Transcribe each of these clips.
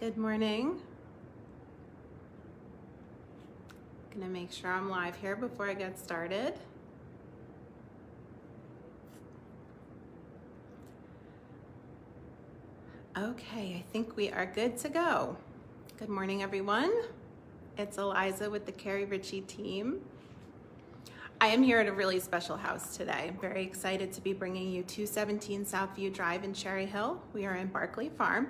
Good morning. Gonna make sure I'm live here before I get started. Okay, I think we are good to go. Good morning, everyone. It's Eliza with the Keri Ricci team. I am here at a really special house today. I'm very excited to be bringing you 217 Southview Drive in Cherry Hill. We are in Barclay Farm.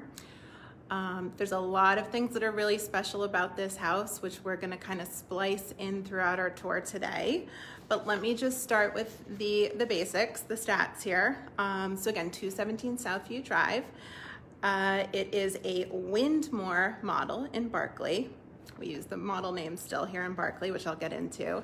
There's a lot of things that are really special about this house, which we're gonna kind of splice in throughout our tour today. But let me just start with the basics, the stats here. So again, 217 Southview Drive. It is a Wyndmoor model in Barclay. We use the model name still here in Barclay, which I'll get into.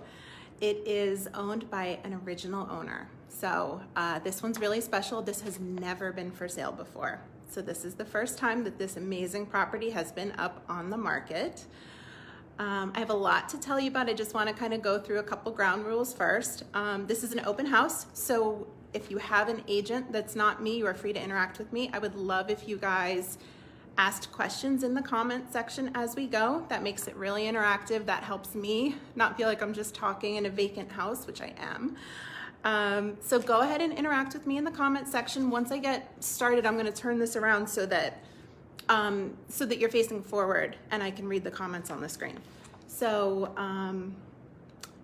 It is owned by an original owner. So this one's really special. This has never been for sale before. So this is the first time that this amazing property has been up on the market. I have a lot to tell you about. I just want to kind of go through a couple ground rules first. This is an open house, so if you have an agent that's not me, you are free to interact with me. I would love if you guys asked questions in the comment section as we go. That makes it really interactive. That helps me not feel like I'm just talking in a vacant house, which I am. So go ahead and interact with me in the comment section. Once I get started, I'm going to turn this around so that you're facing forward and I can read the comments on the screen. So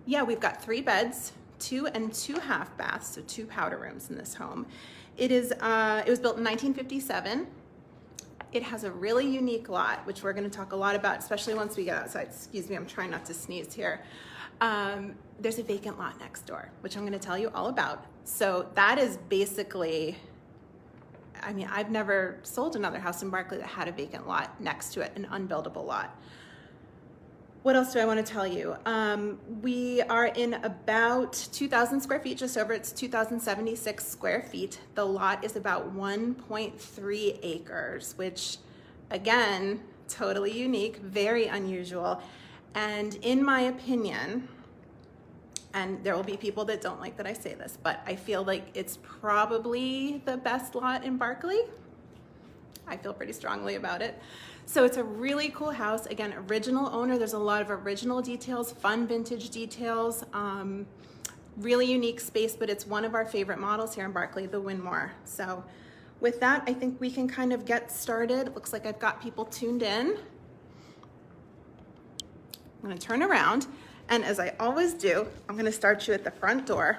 yeah, we've got 3 beds, 2 and 2 half baths, so 2 powder rooms in this home. It was built in 1957. It has a really unique lot, which we're going to talk a lot about, especially once we get outside. Excuse me, I'm trying not to sneeze here. There's a vacant lot next door, which I'm going to tell you all about. So that is basically, I mean, I've never sold another house in Barclay that had a vacant lot next to it, an unbuildable lot. What else do I want to tell you? We are in about 2,000 square feet, just over. It's 2,076 square feet. The lot is about 1.3 acres, which again, totally unique, very unusual. And in my opinion, and there will be people that don't like that I say this, but I feel like it's probably the best lot in Barclay. I feel pretty strongly about it. So it's a really cool house. Again, original owner. There's a lot of original details, fun vintage details, really unique space, but it's one of our favorite models here in Barclay, the Wyndmoor. So with that, I think we can kind of get started. It looks like I've got people tuned in. I'm going to turn around, and as I always do, I'm going to start you at the front door.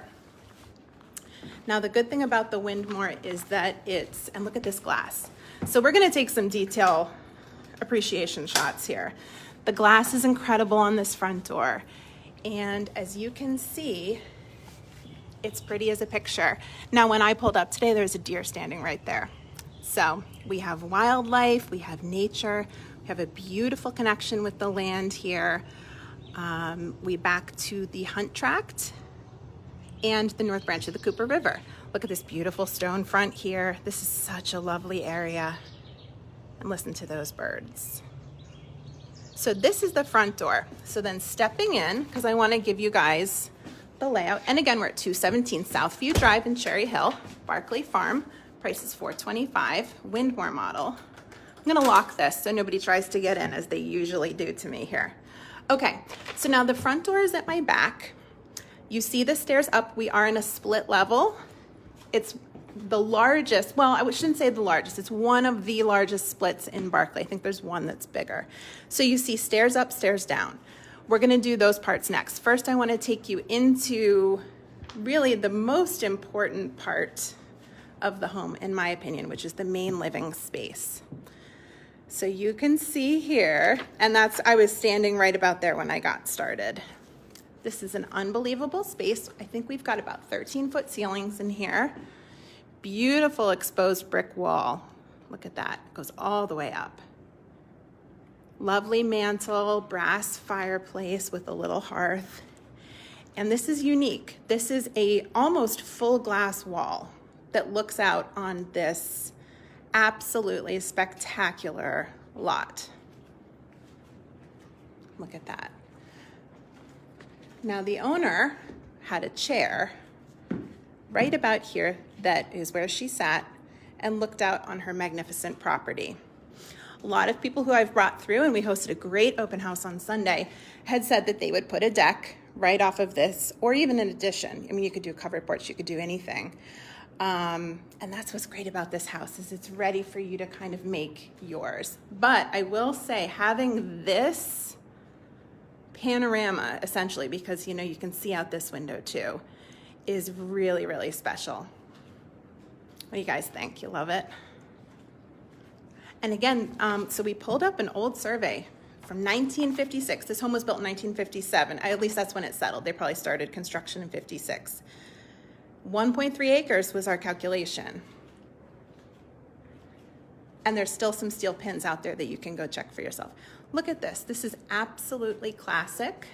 Now, the good thing about the Wyndmoor is that and look at this glass. So we're going to take some detail appreciation shots here. The glass is incredible on this front door, and as you can see, it's pretty as a picture. Now, when I pulled up today, there's a deer standing right there. So we have wildlife, we have nature, we have a beautiful connection with the land here. We back to the Hunt Tract and the North Branch of the Cooper River. Look at this beautiful stone front here. This is such a lovely area. And listen to those birds. So this is the front door. So then stepping in, because I want to give you guys the layout. And again, we're at 217 Southview Drive in Cherry Hill, Barclay Farm. Price is $425, Wyndmoor model. I'm going to lock this so nobody tries to get in, as they usually do to me here. Okay, so now the front door is at my back. You see the stairs up. We are in a split level. It's the largest, well, I shouldn't say the largest. It's one of the largest splits in Barclay. I think there's one that's bigger. So you see stairs up, stairs down. We're going to do those parts next. First, I want to take you into really the most important part of the home, in my opinion, which is the main living space. So you can see here, and I was standing right about there when I got started. This is an unbelievable space. I think we've got about 13-foot ceilings in here. Beautiful exposed brick wall. Look at that, it goes all the way up. Lovely mantle, brass fireplace with a little hearth. And this is unique. This is a almost full glass wall that looks out on this absolutely spectacular lot. Look at that. Now the owner had a chair right about here that is where she sat and looked out on her magnificent property. A lot of people who I've brought through, and we hosted a great open house on Sunday, had said that they would put a deck right off of this, or even an addition. I mean, you could do a covered porch, you could do anything. And that's what's great about this house, is it's ready for you to kind of make yours. But I will say, having this panorama, essentially, because you can see out this window too, is really, really special. What do you guys think? You love it? And again, so we pulled up an old survey from 1956. This home was built in 1957. At least that's when it settled. They probably started construction in 56. 1.3 acres was our calculation. And there's still some steel pins out there that you can go check for yourself. Look at this. This is absolutely classic.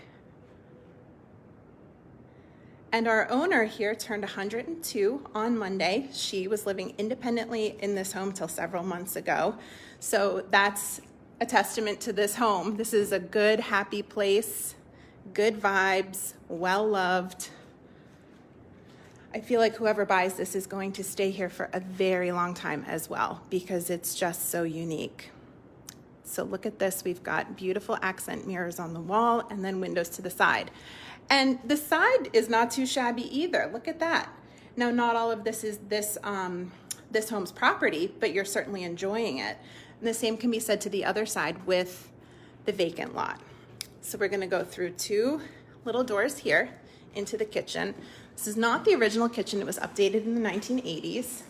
And our owner here turned 102 on Monday. She was living independently in this home till several months ago. So that's a testament to this home. This is a good, happy place, good vibes, well-loved. I feel like whoever buys this is going to stay here for a very long time as well, because it's just so unique. So look at this. We've got beautiful accent mirrors on the wall and then windows to the side. And the side is not too shabby either. Look at that. Now, not all of this is this home's property, but you're certainly enjoying it. And the same can be said to the other side with the vacant lot. So we're gonna go through two little doors here into the kitchen. This is not the original kitchen. It was updated in the 1980s.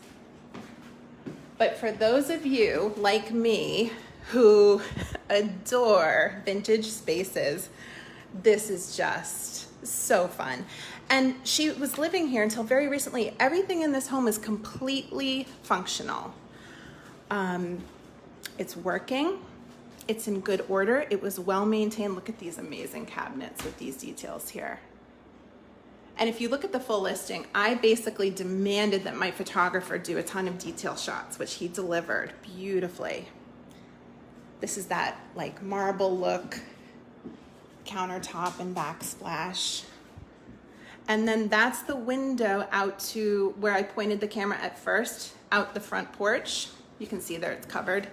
But for those of you like me who adore vintage spaces, this is just so fun. And she was living here until very recently. Everything in this home is completely functional. It's working. It's in good order. It was well maintained. Look at these amazing cabinets with these details here. And if you look at the full listing, I basically demanded that my photographer do a ton of detail shots, which he delivered beautifully. This is that like marble look, countertop and backsplash. And then that's the window out to where I pointed the camera at first, out the front porch. You can see there it's covered.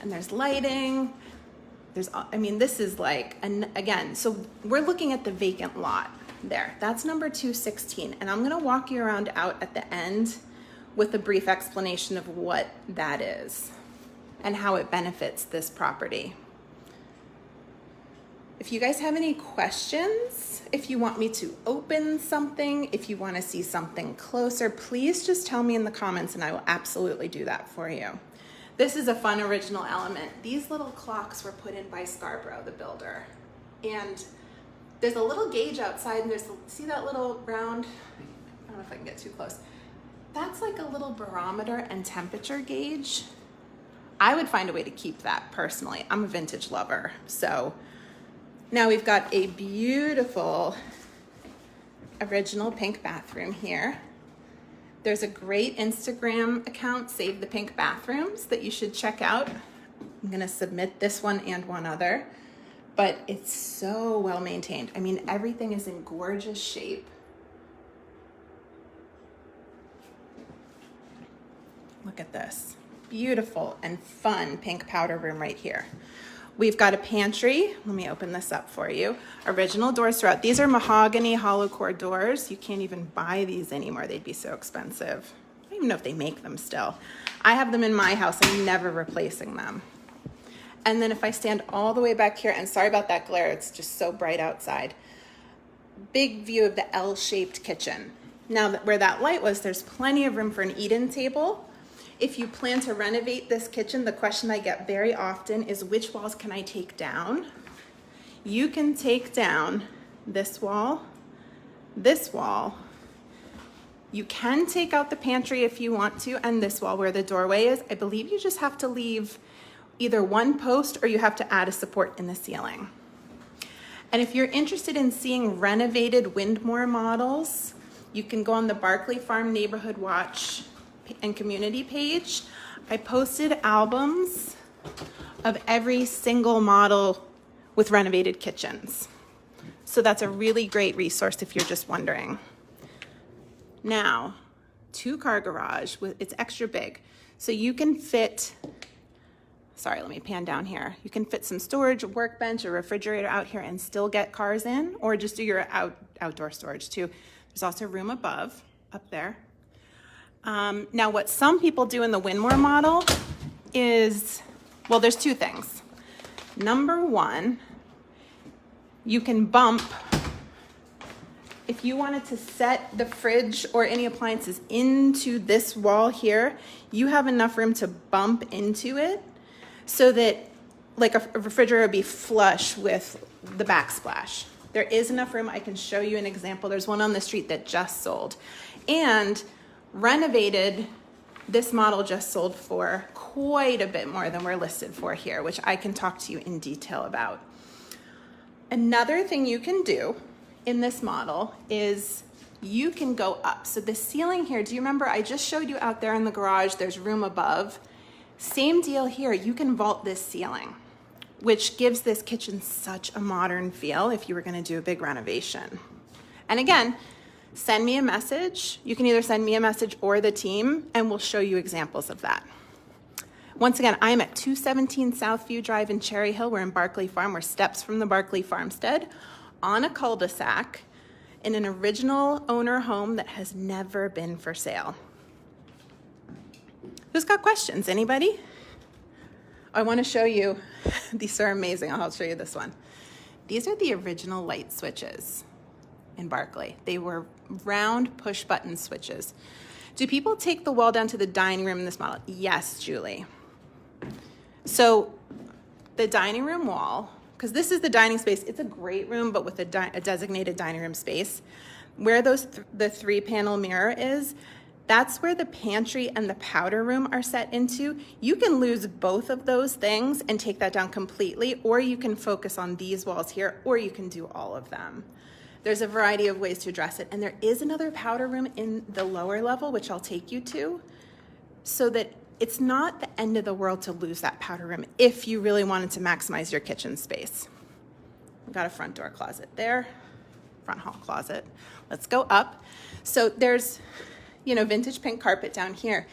And there's lighting. This is like, again, so we're looking at the vacant lot there. That's number 216. And I'm gonna walk you around out at the end with a brief explanation of what that is and how it benefits this property. If you guys have any questions, if you want me to open something, if you want to see something closer, please just tell me in the comments and I will absolutely do that for you. This is a fun original element. These little clocks were put in by Scarborough, the builder. And there's a little gauge outside and see that little round? I don't know if I can get too close. That's like a little barometer and temperature gauge. I would find a way to keep that personally. I'm a vintage lover. So now we've got a beautiful original pink bathroom here. There's a great Instagram account, Save the Pink Bathrooms, that you should check out. I'm gonna submit this one and one other, but it's so well maintained. I mean, everything is in gorgeous shape. Look at this. Beautiful and fun pink powder room right here. We've got a pantry. Let me open this up for you. Original doors throughout. These are mahogany hollow core doors. You can't even buy these anymore. They'd be so expensive. I don't even know if they make them still. I have them in my house. I'm never replacing them. And then if I stand all the way back here, and sorry about that glare, it's just so bright outside. Big view of the L-shaped kitchen. Now where that light was, there's plenty of room for an eat-in table. If you plan to renovate this kitchen, the question I get very often is, which walls can I take down? You can take down this wall, this wall. You can take out the pantry if you want to, and this wall where the doorway is. I believe you just have to leave either one post or you have to add a support in the ceiling. And if you're interested in seeing renovated Wyndmoor models, you can go on the Barclay Farm Neighborhood Watch and community page. I posted albums of every single model with renovated kitchens. So that's a really great resource if you're just wondering. Now, 2-car garage, it's extra big. So you can fit Sorry, let me pan down here. You can fit some storage, a workbench, a refrigerator out here and still get cars in, or just do your outdoor storage too. There's also room above, up there. Now what some people do in the Wyndmoor model is, well, there's two things. Number one, you can bump, if you wanted to set the fridge or any appliances into this wall here, you have enough room to bump into it so that like a refrigerator would be flush with the backsplash. There is enough room. I can show you an example. There's one on the street that just sold. And renovated, this model just sold for quite a bit more than we're listed for here, which I can talk to you in detail about. Another thing you can do in this model is you can go up. So the ceiling here, do you remember I just showed you out there in the garage, there's room above. Same deal here, you can vault this ceiling, which gives this kitchen such a modern feel if you were gonna do a big renovation. And again, send me a message. You can either send me a message or the team, and we'll show you examples of that. Once again, I'm at 217 Southview Drive in Cherry Hill. We're in Barclay Farm. We're steps from the Barclay Farmstead on a cul-de-sac in an original owner home that has never been for sale. Who's got questions? Anybody? I want to show you. These are amazing. I'll show you this one. These are the original light switches in Barclay. They were round push button switches. Do people take the wall down to the dining room in this model? Yes, Julie. So the dining room wall, because this is the dining space, it's a great room, but with a designated dining room space. Where the 3-panel mirror is, that's where the pantry and the powder room are set into. You can lose both of those things and take that down completely, or you can focus on these walls here, or you can do all of them. There's a variety of ways to address it. And there is another powder room in the lower level, which I'll take you to, so that it's not the end of the world to lose that powder room if you really wanted to maximize your kitchen space. We've got a front door closet there, front hall closet. Let's go up. So there's, vintage pink carpet down here.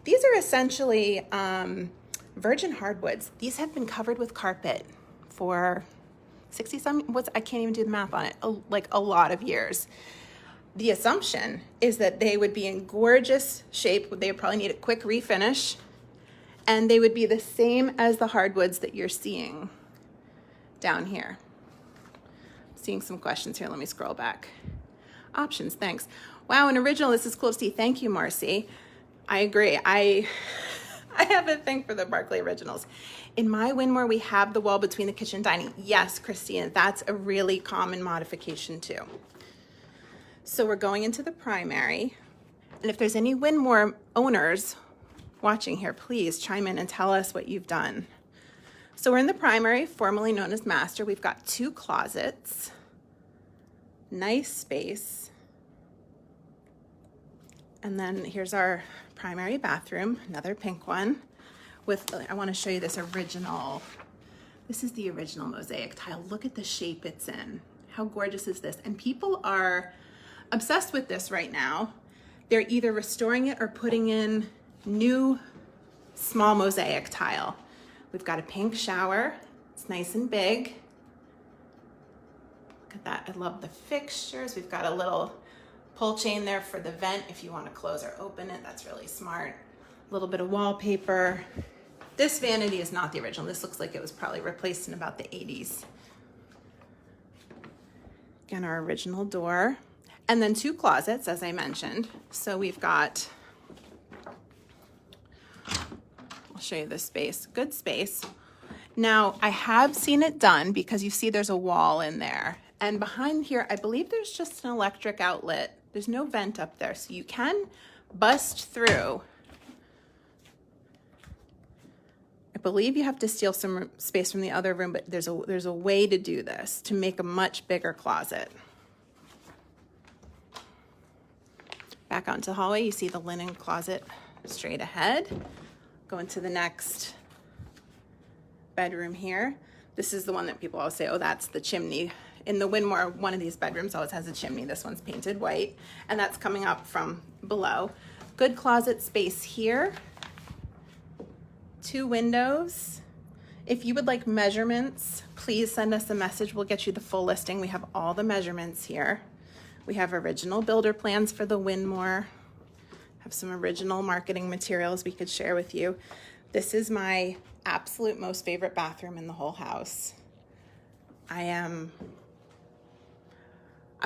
These are essentially virgin hardwoods. These have been covered with carpet for 60-some, I can't even do the math on it, like a lot of years. The assumption is that they would be in gorgeous shape. They would probably need a quick refinish, and they would be the same as the hardwoods that you're seeing down here. Seeing some questions here. Let me scroll back. Options, thanks. Wow, an original, this is cool to see. Thank you, Marcy. I agree. I have a thing for the Barclay originals. In my Wyndmoor, we have the wall between the kitchen and dining. Yes, Christina, that's a really common modification too. So we're going into the primary. And if there's any Wyndmoor owners watching here, please chime in and tell us what you've done. So we're in the primary, formerly known as master. We've got 2 closets, nice space. And then here's our primary bathroom, another pink one with, I want to show you this original. This is the original mosaic tile. Look at the shape it's in. How gorgeous is this? And people are obsessed with this right now. They're either restoring it or putting in new small mosaic tile. We've got a pink shower. It's nice and big. Look at that. I love the fixtures. We've got a little pull chain there for the vent if you want to close or open it. That's really smart. A little bit of wallpaper. This vanity is not the original. This looks like it was probably replaced in about the 80s. Again, our original door. And then 2 closets, as I mentioned. So we've got, I'll show you this space, good space. Now, I have seen it done because you see there's a wall in there. And behind here, I believe there's just an electric outlet. There's no vent up there, so you can bust through. I believe you have to steal some space from the other room, but there's a way to do this to make a much bigger closet. Back out into the hallway, you see the linen closet straight ahead. Go into the next bedroom here. This is the one that people always say, oh, that's the chimney. In the Wyndmoor, one of these bedrooms always has a chimney. This one's painted white, and that's coming up from below. Good closet space here. 2 windows. If you would like measurements, please send us a message. We'll get you the full listing. We have all the measurements here. We have original builder plans for the Wyndmoor. Have some original marketing materials we could share with you. This is my absolute most favorite bathroom in the whole house. I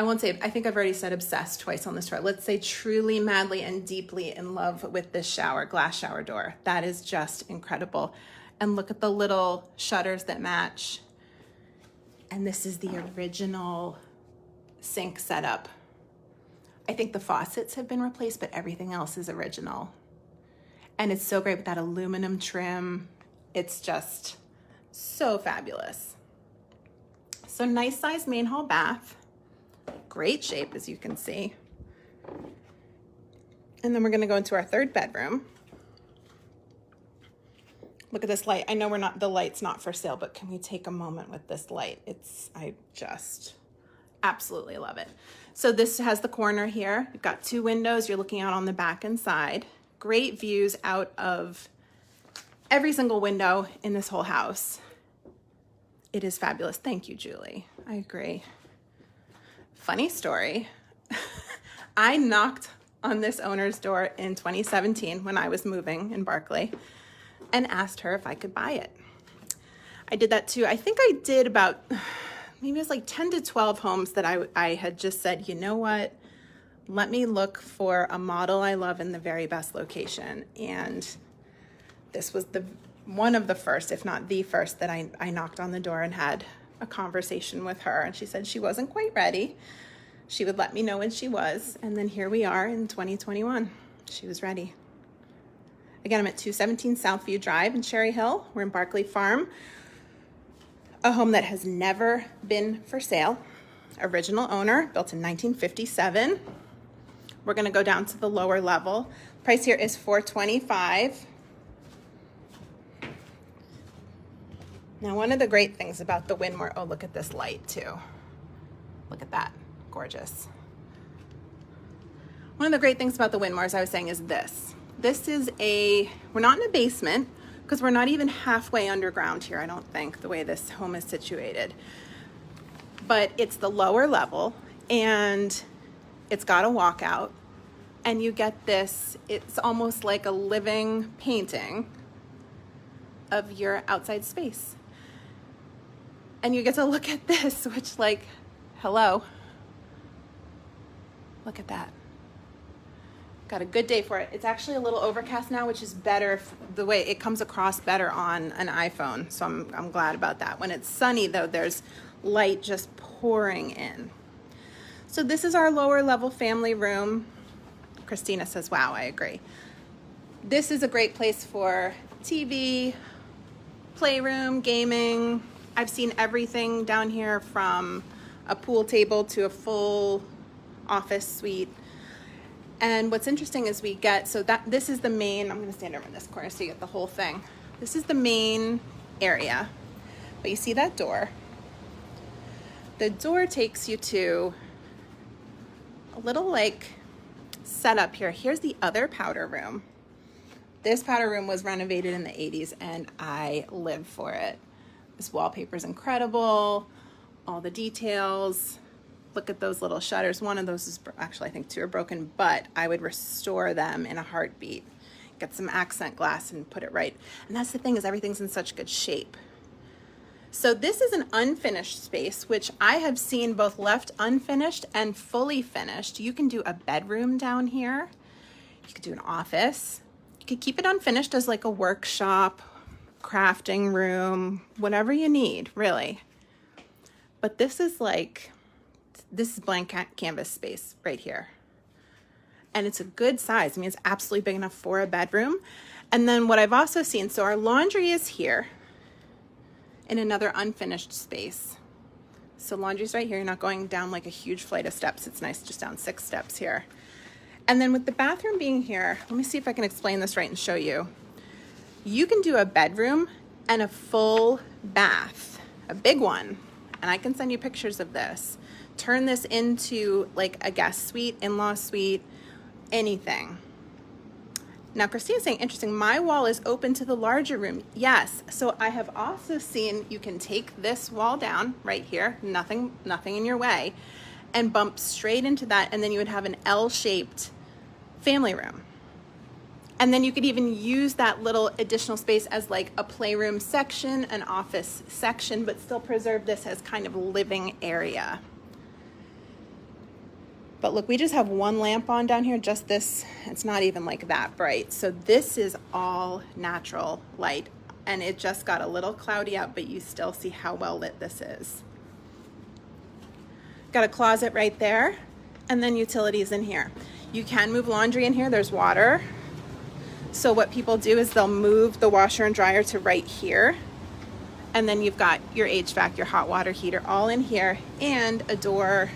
won't say, I think I've already said obsessed twice on this tour. Let's say truly, madly, and deeply in love with this shower, glass shower door. That is just incredible. And look at the little shutters that match. And this is the original sink setup. I think the faucets have been replaced, but everything else is original. And it's so great with that aluminum trim. It's just so fabulous. So nice size main hall bath. Great shape, as you can see. And then we're gonna go into our 3rd bedroom. Look at this light. I know the light's not for sale, but can we take a moment with this light? I just absolutely love it. So this has the corner here. You've got 2 windows. You're looking out on the back and side. Great views out of every single window in this whole house. It is fabulous. Thank you, Julie. I agree. Funny story. I knocked on this owner's door in 2017 when I was moving in Barclay and asked her if I could buy it. I did that too. I think I did about, maybe it was like 10 to 12 homes that I had just said, you know what, let me look for a model I love in the very best location. And this was one of the first, if not the first, that I knocked on the door and had a conversation with her. And she said she wasn't quite ready. She would let me know when she was. And then here we are in 2021. She was ready. Again, I'm at 217 Southview Drive in Cherry Hill. We're in Barclay Farm, a home that has never been for sale. Original owner, built in 1957. We're gonna go down to the lower level. Price here is $425,000. Now, one of the great things about the Wyndmoor, oh, look at this light too. Look at that, gorgeous. One of the great things about the Wyndmoor, as I was saying, is this. This is we're not in a basement because we're not even halfway underground here, I don't think, the way this home is situated. But it's the lower level and it's got a walkout and you get this, it's almost like a living painting of your outside space. And you get to look at this, which like, hello, look at that. Got a good day for it. It's actually a little overcast now, which is better, the way it comes across better on an iPhone. So I'm glad about that. When it's sunny though, there's light just pouring in. So this is our lower level family room. Christina says, wow, I agree. This is a great place for TV, playroom, gaming. I've seen everything down here from a pool table to a full office suite. And what's interesting is this is the main, I'm gonna stand over in this corner so you get the whole thing. This is the main area, but you see that door? The door takes you to a little like setup here. Here's the other powder room. This powder room was renovated in the 80s and I live for it. This wallpaper is incredible, all the details. Look at those little shutters. One of those is, actually I think 2 are broken, but I would restore them in a heartbeat. Get some accent glass and put it right. And that's the thing, is everything's in such good shape. So this is an unfinished space, which I have seen both left unfinished and fully finished. You can do a bedroom down here. You could do an office. You could keep it unfinished as like a workshop, crafting room, whatever you need, really. But this is blank canvas space right here. And it's a good size. I mean, it's absolutely big enough for a bedroom. And then what I've also seen, so our laundry is here in another unfinished space. So laundry's right here. You're not going down like a huge flight of steps. It's nice just down 6 steps here. And then with the bathroom being here, let me see if I can explain this right and show you. You can do a bedroom and a full bath, a big one. And I can send you pictures of this. Turn this into like a guest suite, in-law suite, anything. Now, Christina's saying, interesting, my wall is open to the larger room. Yes, so I have also seen you can take this wall down right here, nothing in your way, and bump straight into that, and then you would have an L-shaped family room. And then you could even use that little additional space as like a playroom section, an office section, but still preserve this as kind of living area. But look, we just have one lamp on down here, just this. It's not even like that bright. So this is all natural light, and it just got a little cloudy out, but you still see how well lit this is. Got a closet right there, and then utilities in here. You can move laundry in here, there's water. So what people do is they'll move the washer and dryer to right here, and then you've got your HVAC, your hot water heater all in here, and a door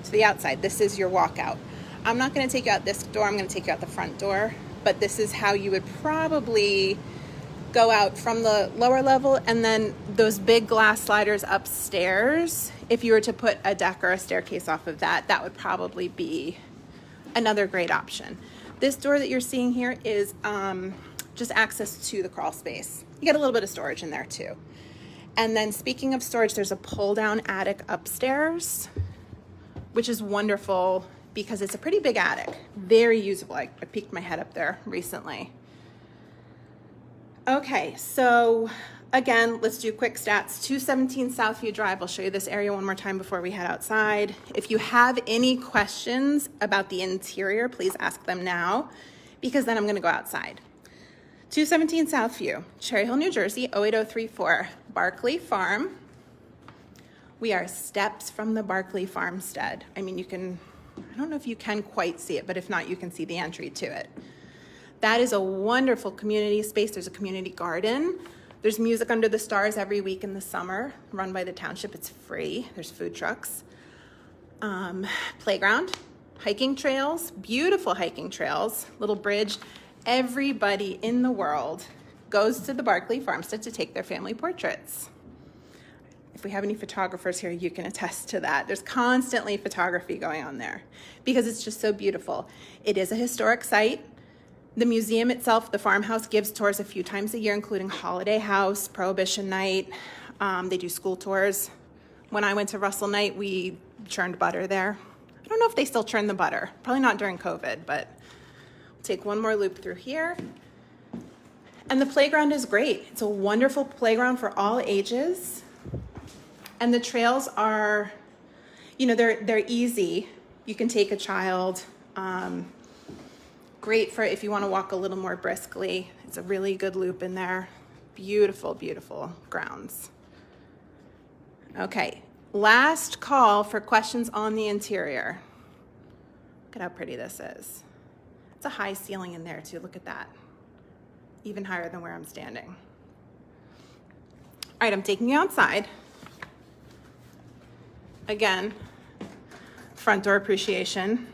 to the outside. This is your walkout. I'm not going to take you out this door, I'm going to take you out the front door, but this is how you would probably go out from the lower level, and then those big glass sliders upstairs, if you were to put a deck or a staircase off of that, that would probably be another great option. This door that you're seeing here is just access to the crawl space. You get a little bit of storage in there too. And then speaking of storage, there's a pull down attic upstairs, which is wonderful because it's a pretty big attic, very usable. I peeked my head up there recently. Okay, so again, let's do quick stats. 217 Southview Drive. I'll show you this area one more time before we head outside. If you have any questions about the interior, please ask them now, because then I'm gonna go outside. 217 Southview, Cherry Hill, New Jersey, 08034, Barclay Farm. We are steps from the Barclay Farmstead. I mean, I don't know if you can quite see it, but if not, you can see the entry to it. That is a wonderful community space. There's a community garden. There's music under the stars every week in the summer, run by the township. It's free. There's food trucks. Playground, hiking trails, beautiful hiking trails, little bridge. Everybody in the world goes to the Barclay Farmstead to take their family portraits. If we have any photographers here, you can attest to that. There's constantly photography going on there because it's just so beautiful. It is a historic site. The museum itself, the farmhouse, gives tours a few times a year, including Holiday House, Prohibition Night. They do school tours. When I went to Russell Night, we churned butter there. I don't know if they still churn the butter. Probably not during COVID, but we'll take one more loop through here. And the playground is great. It's a wonderful playground for all ages. And the trails are, they're easy. You can take a child. Great for if you want to walk a little more briskly. It's a really good loop in there. Beautiful, beautiful grounds. Okay, last call for questions on the interior. Look at how pretty this is. It's a high ceiling in there too, look at that. Even higher than where I'm standing. All right, I'm taking you outside. Again, front door appreciation.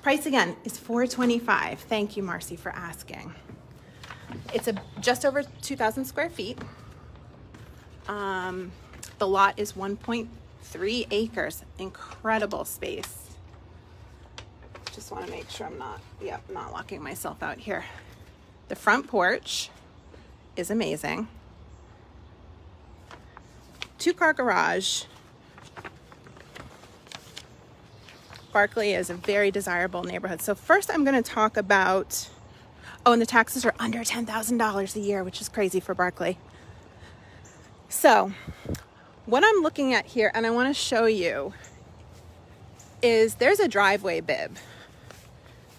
Price again is $425. Thank you, Marcy, for asking. It's just over 2,000 square feet. The lot is 1.3 acres. Incredible space. Just want to make sure I'm not locking myself out here. The front porch is amazing. 2-car garage. Barclay is a very desirable neighborhood. So first I'm going to talk about, and the taxes are under $10,000 a year, which is crazy for Barclay. So what I'm looking at here, and I want to show you, is there's a driveway bib.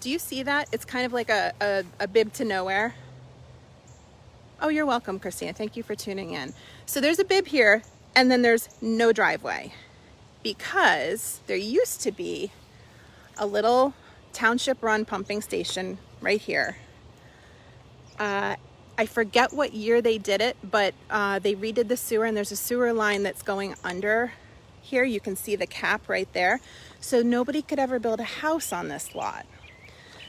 Do you see that? It's kind of like a bib to nowhere. Oh, you're welcome, Christina. Thank you for tuning in. So there's a bib here, and then there's no driveway, because there used to be a little township-run pumping station right here. I forget what year they did it, but they redid the sewer, and there's a sewer line that's going under here. You can see the cap right there. So nobody could ever build a house on this lot.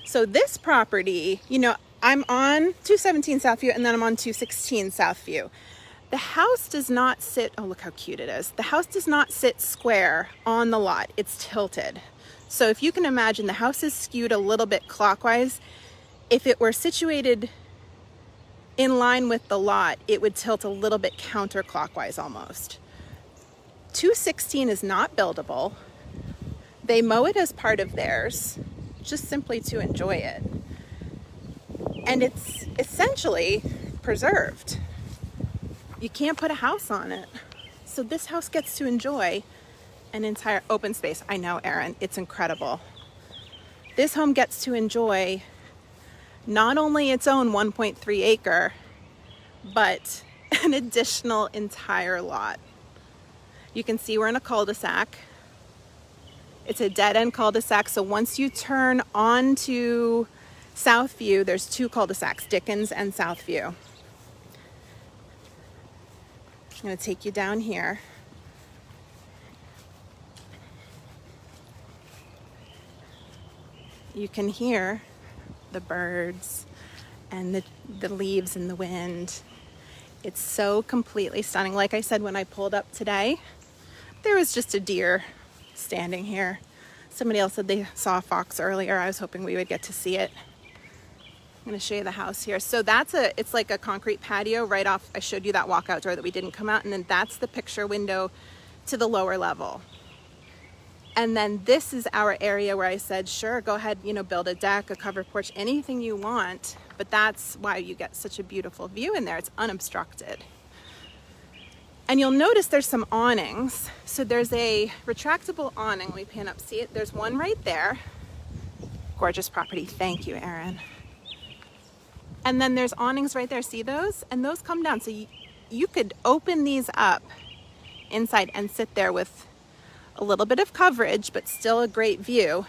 So this property, I'm on 217 Southview, and then I'm on 216 Southview. The house does not sit, oh, look how cute it is. The house does not sit square on the lot. It's tilted. So if you can imagine, the house is skewed a little bit clockwise. If it were situated in line with the lot, it would tilt a little bit counterclockwise almost. 216 is not buildable. They mow it as part of theirs, just simply to enjoy it. And it's essentially preserved. You can't put a house on it. So this house gets to enjoy an entire open space. I know, Erin, it's incredible. This home gets to enjoy not only its own 1.3 acre, but an additional entire lot. You can see we're in a cul-de-sac. It's a dead-end cul-de-sac, so once you turn onto Southview, there's two cul-de-sacs, Dickens and Southview. I'm going to take you down here. You can hear the birds and the leaves in the wind. It's so completely stunning. Like I said, when I pulled up today, there was just a deer standing here. Somebody else said they saw a fox earlier. I was hoping we would get to see it. I'm going to show you the house here. So it's like a concrete patio right off. I showed you that walkout door that we didn't come out, and then that's the picture window to the lower level. And then this is our area where I said, sure, go ahead, build a deck, a covered porch, anything you want. But that's why you get such a beautiful view in there. It's unobstructed. And you'll notice there's some awnings. So there's a retractable awning. Let me pan up, see it? There's one right there. Gorgeous property. Thank you, Erin. And then there's awnings right there. See those? And those come down. So you could open these up inside and sit there with a little bit of coverage, but still a great view.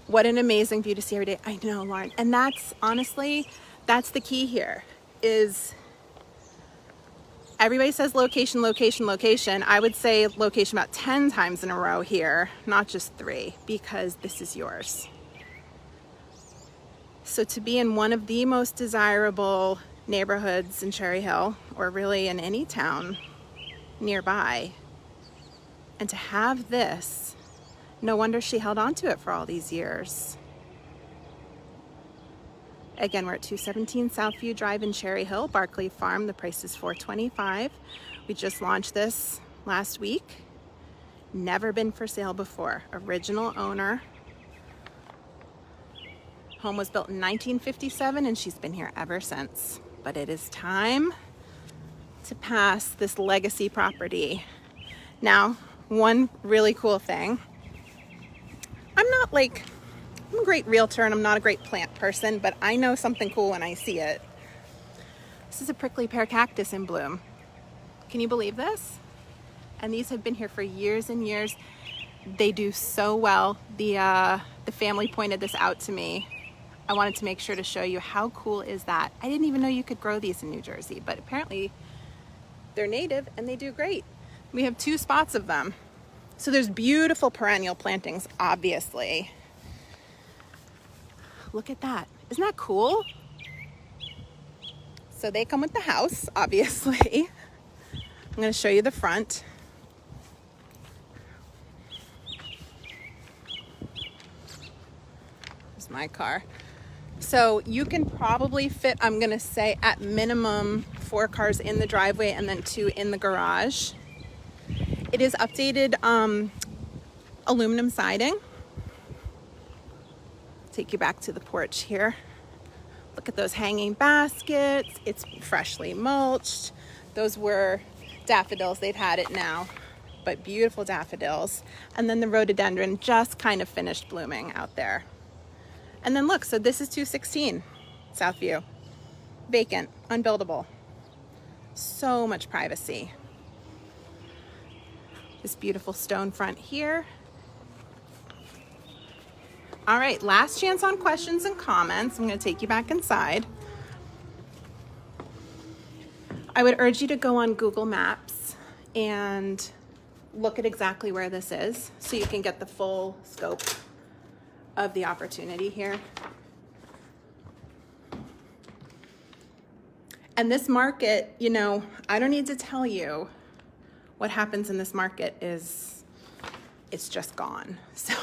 What an amazing view to see every day. I know, Lauren. And that's honestly, that's the key here is everybody says location, location, location. I would say location about 10 times in a row here, not just 3, because this is yours. So to be in one of the most desirable neighborhoods in Cherry Hill, or really in any town nearby, and to have this, no wonder she held on to it for all these years. Again, we're at 217 Southview Drive in Cherry Hill, Barclay Farm. The price is $425. We just launched this last week. Never been for sale before. Original owner. Home was built in 1957 and she's been here ever since. But it is time to pass this legacy property. Now, one really cool thing, I'm a great realtor and I'm not a great plant person, but I know something cool when I see it. This is a prickly pear cactus in bloom. Can you believe this? And these have been here for years and years. They do so well. The family pointed this out to me. I wanted to make sure to show you how cool is that. I didn't even know you could grow these in New Jersey, but apparently they're native and they do great. We have 2 spots of them. So there's beautiful perennial plantings, obviously. Look at that. Isn't that cool? So they come with the house, obviously. I'm going to show you the front. Here's my car. So you can probably fit, I'm going to say, at minimum 4 cars in the driveway and then 2 in the garage. It is updated aluminum siding. Take you back to the porch here. Look at those hanging baskets. It's freshly mulched. Those were daffodils. They've had it now, but beautiful daffodils. And then the rhododendron just kind of finished blooming out there. And then look, so this is 216 Southview. Vacant, unbuildable. So much privacy. This beautiful stone front here. All right, last chance on questions and comments. I'm going to take you back inside. I would urge you to go on Google Maps and look at exactly where this is so you can get the full scope of the opportunity here. And this market, I don't need to tell you what happens in this market is it's just gone. So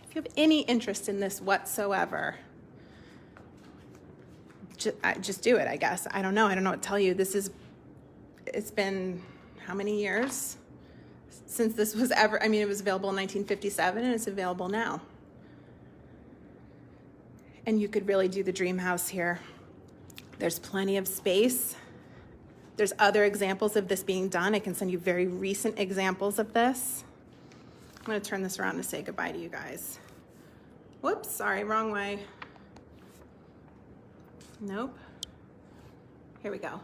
if you have any interest in this whatsoever, just do it, I guess. I don't know what to tell you. It's been how many years since this was ever, I mean, it was available in 1957 and it's available now. And you could really do the dream house here. There's plenty of space. There's other examples of this being done. I can send you very recent examples of this. I'm gonna turn this around to say goodbye to you guys. Whoops, sorry, wrong way. Nope. Here we go.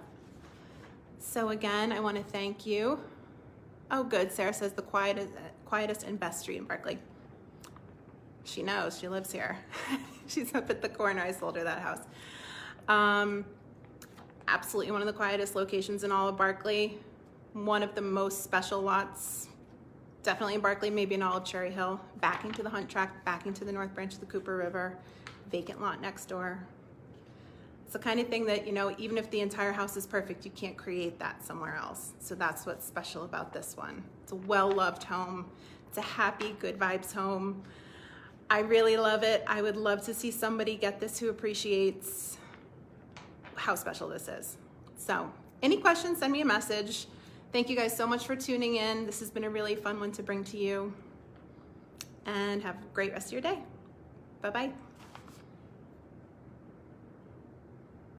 So again, I want to thank you. Oh, good. Sarah says the quietest and best street in Barclay. She knows. She lives here. She's up at the corner. I sold her that house. Absolutely one of the quietest locations in all of Barclay. One of the most special lots, definitely in Barclay, maybe in all of Cherry Hill. Backing to the Hunt Track, backing to the North Branch of the Cooper River. Vacant lot next door. It's the kind of thing that, you know, even if the entire house is perfect, you can't create that somewhere else. So that's what's special about this one. It's a well-loved home. It's a happy, good vibes home. I really love it. I would love to see somebody get this who appreciates how special this is. So any questions, send me a message. Thank you guys so much for tuning in. This has been a really fun one to bring to you. And have a great rest of your day. Bye-bye.